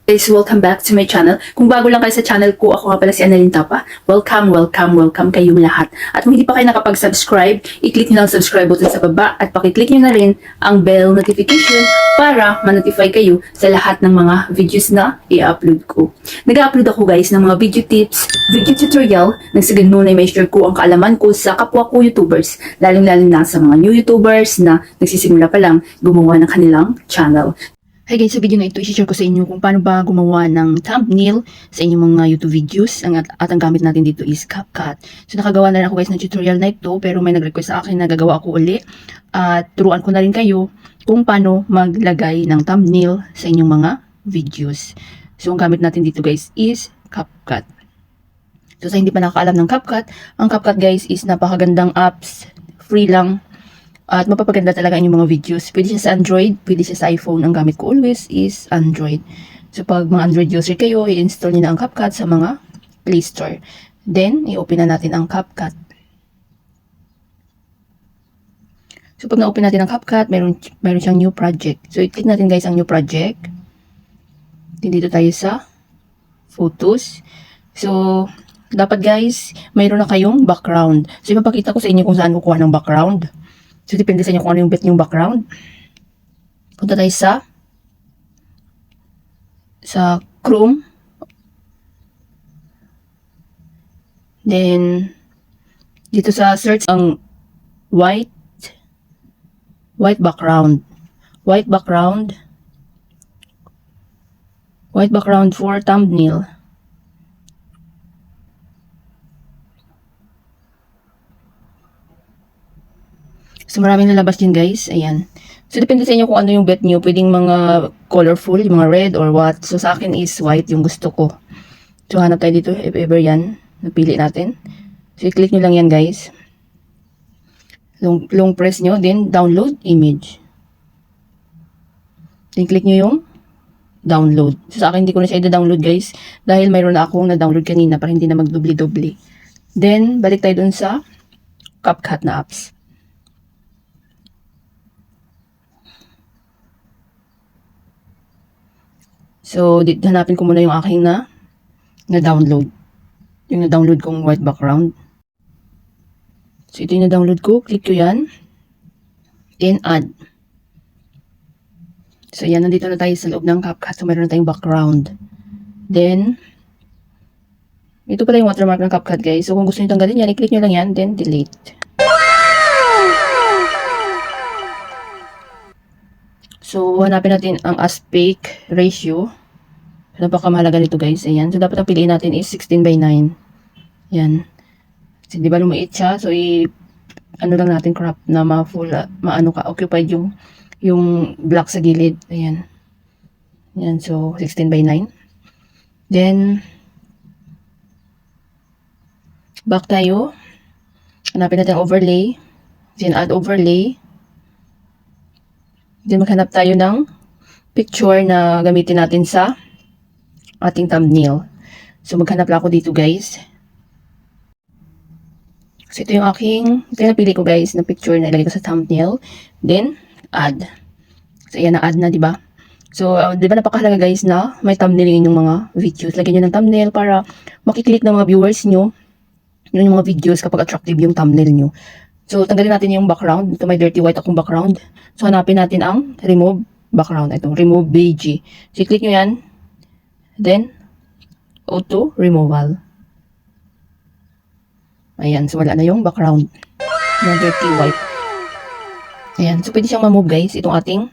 Guys, welcome back to my channel. Kung bago lang kayo sa channel ko, ako nga pala si Annalyn Tapa. Welcome kayong lahat. At kung hindi pa kayo nakapag-subscribe, i-click nyo lang ang subscribe button sa baba at pakiclick nyo na rin ang bell notification para ma-notify kayo sa lahat ng mga videos na i-upload ko. Nag-upload ako guys ng mga video tips, video tutorial, nang sa ganun ay may share ko ang kaalaman ko sa kapwa ko YouTubers, lalong-lalo na sa mga new YouTubers na nagsisimula pa lang gumawa ng kanilang channel. Hi guys, sa video na ito, i-share ko sa inyo kung paano ba gumawa ng thumbnail sa inyong mga YouTube videos. At ang gamit natin dito is CapCut. So nakagawa na rin ako guys ng tutorial na ito, pero may nag-request sa akin na gagawa ako uli. At turuan ko na rin kayo kung paano maglagay ng thumbnail sa inyong mga videos. So ang gamit natin dito guys is CapCut. So sa hindi pa nakakaalam ng CapCut, ang CapCut guys is napakagandang apps, free lang. At mapapaganda talaga ang inyong mga videos. Pwede siya sa Android, pwede siya sa iPhone. Ang gamit ko always is Android. So pag mga Android user kayo, i-install niyo na ang CapCut sa mga Play Store. Then, i-open na natin ang CapCut. So pag na-open natin ang CapCut, meron siyang new project. So i-click natin guys ang new project. Then dito tayo sa Photos. So, dapat guys, mayroon na kayong background. So ipapakita ko sa inyo kung saan kukuha ng background. So, depende sa inyo kung ano yung bet yung background. Punta tayo sa Chrome. Then, dito sa search, ang white background. White background for thumbnail. So, maraming nalabas din guys. Ayan. So, depende sa inyo kung ano yung bet nyo. Pwedeng mga colorful, yung mga red or what. So, sa akin is white yung gusto ko. So, hanap tayo dito. If ever yan. Napili natin. So, i-click nyo lang yan guys. Long press nyo. Then, download image. Then, click nyo yung download. So, sa akin hindi ko na siya i-download guys. Dahil mayroon na akong na-download kanina para hindi na mag-dubli-dubli. Then, balik tayo dun sa CapCut na apps. So, hanapin ko muna yung aking na-download. Yung na-download kong white background. So, ito yung na-download ko. Click ko yan. Then, add. So, yan. Nandito na tayo sa loob ng CapCut. So, meron na tayong background. Then, ito pala yung watermark ng CapCut, guys. So, kung gusto nyo tanggalin yan, i-click nyo lang yan. Then, delete. So, hanapin natin ang aspect ratio. So, napakamahalaga nito guys. Ayan. So, dapat ang piliin natin is 16:9. Ayan. So, di ba lumiit siya? So, ano lang natin crop na ma-full, maano ka, occupied yung black sa gilid. Ayan. Ayan. So, 16:9. Then, back tayo. Hanapin natin ang overlay. Then, add overlay. Then, maghanap tayo ng picture na gamitin natin sa ating thumbnail. So, maghanap lang ako dito, guys. So, ito yung napili ko, guys, na picture na ilagay ko sa thumbnail. Then, add. So, ayan, na-add na, diba? So, diba napakahalaga, guys, na may thumbnail yung mga videos. Lagyan nyo ng thumbnail para makiklik ng mga viewers nyo yung mga videos kapag attractive yung thumbnail nyo. So, tanggalin natin yung background. Ito may dirty white akong background. So, hanapin natin ang remove background. Ito, remove BG. So, click nyo yan. Then, auto removal. Ayan. So, wala na yung background. Yung dirty white. Ayan. So, pwede siyang ma-move guys. Itong ating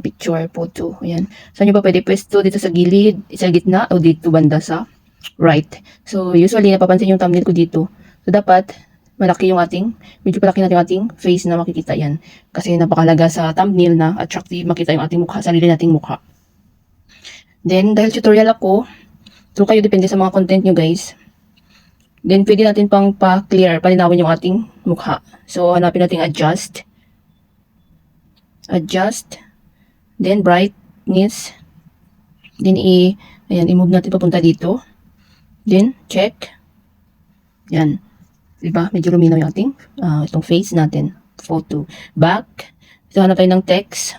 picture, photo. Ayan. So, nyo ba pwede pwesto dito sa gilid, sa gitna, o dito banda sa right. So, usually, napapansin yung thumbnail ko dito. So, dapat medyo palaki natin yung ating face na makikita yan. Kasi napakalaga sa thumbnail na attractive makita yung ating mukha, sarili nating mukha. Then, dahil tutorial ako, so kayo depende sa mga content nyo guys. Then, pwede natin pang pa-clear, palinawin yung ating mukha. So, hanapin natin adjust. Adjust. Then, brightness. Then, i-move natin papunta dito. Then, check. Yan. Diba? Medyo luminaw yung ating, itong face natin. Photo. Back. So, hanap tayo ng text.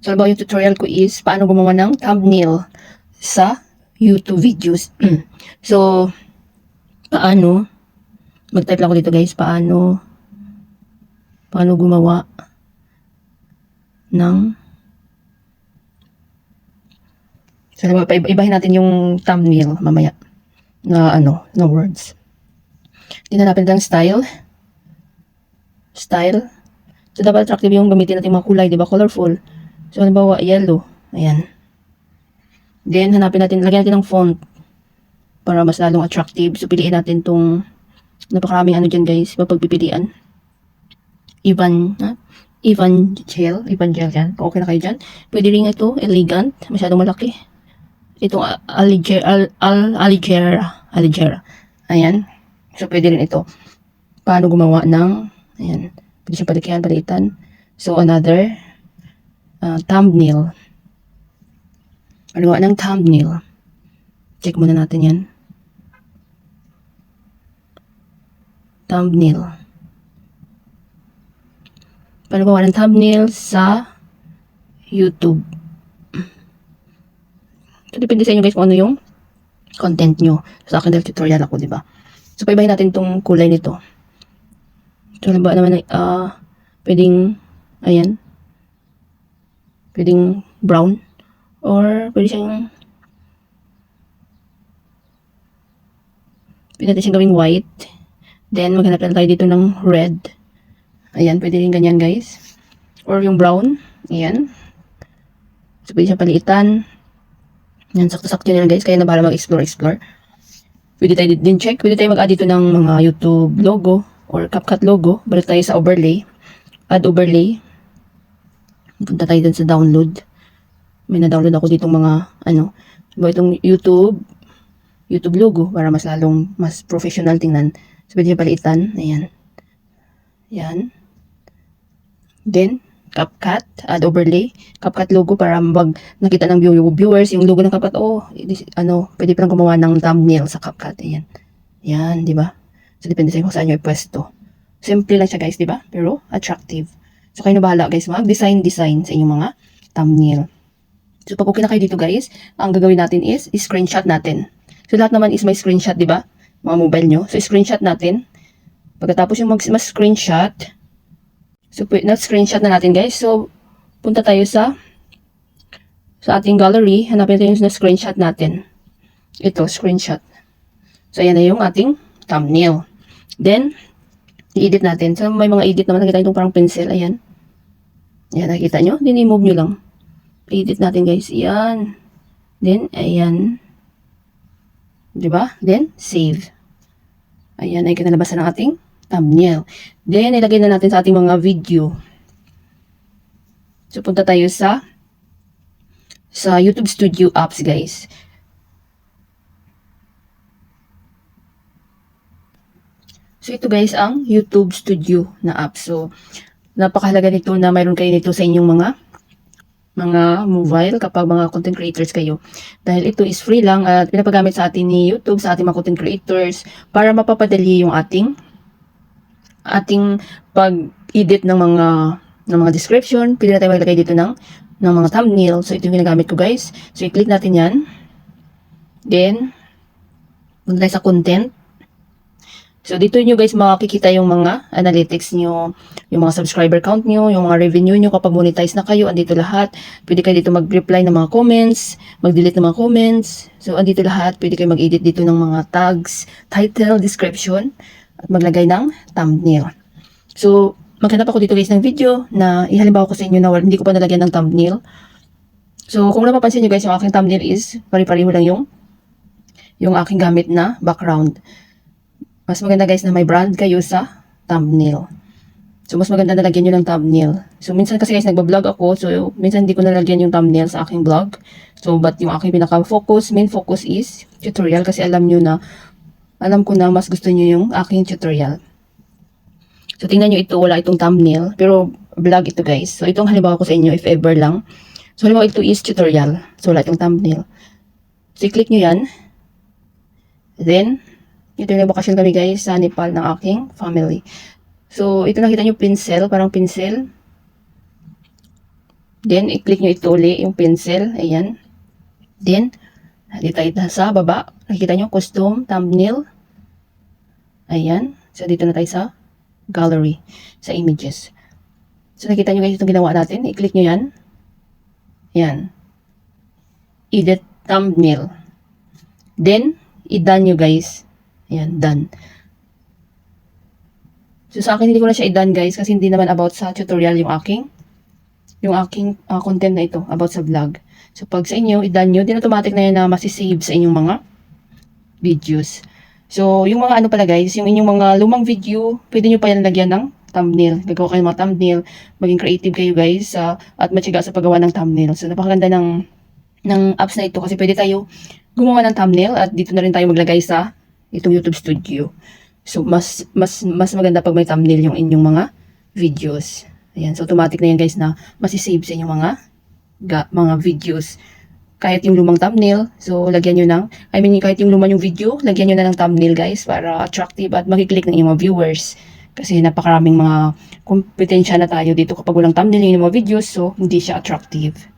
So, halimbawa yung tutorial ko is paano gumawa ng thumbnail sa YouTube videos. So, paano? Mag-type lang ako dito guys, paano gumawa ng so, ibahin natin yung thumbnail mamaya na na words. Tinanapin natin style. So, dapat attractive yung gamitin natin mga kulay, di ba? Colorful. So, halimbawa, yellow. Ayan. Then, hanapin natin, lagyan natin ng font para mas lalong attractive. So, piliin natin tong napakaraming dyan guys, mapagpipilian. Evangel yan. Okay na kayo dyan. Pwede rin ito, elegant. Masyadong malaki. Itong Aligera. Ayan. So, pwede rin ito. Paano gumawa ng, ayan. Pwede siyang palitan. So, another, thumbnail. Paano gumawa ng thumbnail. Check muna natin yan. Thumbnail. Paano gumawa ng thumbnail sa YouTube. So, depende sa inyo guys kung ano yung content nyo. Sa akin dahil tutorial ako, diba? So, paibahin natin itong kulay nito. So, halimbawa naman, pwedeng, ayan, pwedeng brown, or pwede siyang, pwede natin siyang gawing white. Then, maghanap na tayo dito ng red. Ayan, pwede rin ganyan guys. Or yung brown. Ayan. So, pwede siyang paliitan. Yan, sakto-sakto nila guys. Kaya na bahala mag-explore. Pwede tayo din check. Pwede tayo mag-add dito ng mga YouTube logo or CapCut logo. Balik tayo sa overlay. Add overlay. Punta tayo dun sa download. May na-download ako ditong mga, itong YouTube logo para mas lalong, mas professional tingnan. So, pwede nyo paliitan. Ayan. Yan. Then, CapCut, add overlay, CapCut logo para mag nakita ng viewers yung logo ng CapCut. Pwede pa lang gumawa ng thumbnail sa CapCut. Ayan. Yan, di ba? So, depende sa inyo kung saan nyo ipwesto. Simple lang siya guys, di ba? Pero, attractive. So, kayo na bahala guys, mag-design sa inyong mga thumbnail. So, pag okay na kayo dito guys, ang gagawin natin is, screenshot natin. So, lahat naman is may screenshot, di ba? Mga mobile nyo. So, screenshot natin. Pagkatapos yung mag-screenshot, so, na-screenshot na natin guys. So, punta tayo sa ating gallery. Hanapin natin yung na-screenshot natin. Ito, screenshot. So, ayan na yung ating thumbnail. Then, i-edit natin. So, may mga edit naman. Nakita itong parang pencil. Ayan. Ayan, nakita nyo? Then, i-move nyo lang. I-edit natin guys. Ayan. Then, ayan. Diba? Then, save. Ayan, ay kinalabasan ng ating thumbnail. Then, ilagay na natin sa ating mga video. So, punta tayo sa YouTube Studio apps, guys. So, ito guys, ang YouTube Studio na app. So, napakahalaga nito na mayroon kayo nito sa inyong mga mobile kapag mga content creators kayo. Dahil ito is free lang at pinapagamit sa atin ni YouTube, sa ating mga content creators para mapapadali yung ating pag-edit ng mga description. Pwede na tayo maglagay dito ng mga thumbnail. So, ito yung ginagamit ko guys. So, i-click natin yan. Then, punta tayo sa content. So, dito nyo guys makikita yung mga analytics nyo, yung mga subscriber count nyo, yung mga revenue nyo kapag monetize na kayo. Andito lahat. Pwede kayo dito mag-reply ng mga comments, mag-delete ng mga comments. So, andito lahat. Pwede kayo mag-edit dito ng mga tags, title, description, at maglagay ng thumbnail. So, maghanap ako dito guys ng video na ihalimbawa ko sa inyo na hindi ko pa nalagyan ng thumbnail. So, kung napapansin nyo guys, yung aking thumbnail is pari-pariho lang yung aking gamit na background. Mas maganda guys na may brand kayo sa thumbnail. So, mas maganda na lagyan nyo ng thumbnail. So, minsan kasi guys, nagbablog ako. So, minsan hindi ko nalagyan yung thumbnail sa aking vlog. So, but yung aking main focus is tutorial. Kasi alam ko na mas gusto nyo yung aking tutorial. So, tingnan nyo ito, wala itong thumbnail. Pero, vlog ito guys. So, itong halimbawa ko sa inyo, if ever lang. So, halimbawa ito is tutorial. So, wala itong thumbnail. So, i-click nyo yan. Then, ito yung bakasyon kami guys sa Nepal ng aking family. So, ito nakita nyo pencil, parang pencil. Then, i-click nyo ito uli, yung pencil. Ayan. Then, dito tayo sa baba. Nakikita nyo, custom, thumbnail. Ayan. So, dito na tayo sa gallery, sa images. So, nakita nyo guys itong ginawa natin. I-click nyo yan. Yan. Edit thumbnail. Then, i-done nyo guys. Ayan, done. So, sa akin, hindi ko na siya i-done guys kasi hindi naman about sa tutorial yung aking content na ito about sa vlog. So, pag sa inyo, i-done nyo, din automatic na yan na masisave sa inyong mga videos. So, yung mga ano pala guys, yung inyong mga lumang video, pwede nyo pa yan lagyan ng thumbnail. Gagawa kayo ng mga thumbnail, maging creative kayo guys, at matyaga sa paggawa ng thumbnail. So, napakaganda ng apps na ito kasi pwede tayo gumawa ng thumbnail at dito na rin tayo maglagay sa itong YouTube Studio. So, mas maganda pag may thumbnail yung inyong mga videos. Ayan, so automatic na yan guys na masisave sa inyong mga videos. Kahit yung lumang thumbnail, so lagyan nyo kahit yung lumang yung video, lagyan nyo na ng thumbnail guys para attractive at makiklik ng inyong mga viewers. Kasi napakaraming mga kompetensya na tayo dito kapag walang thumbnail yung mga videos, so hindi siya attractive.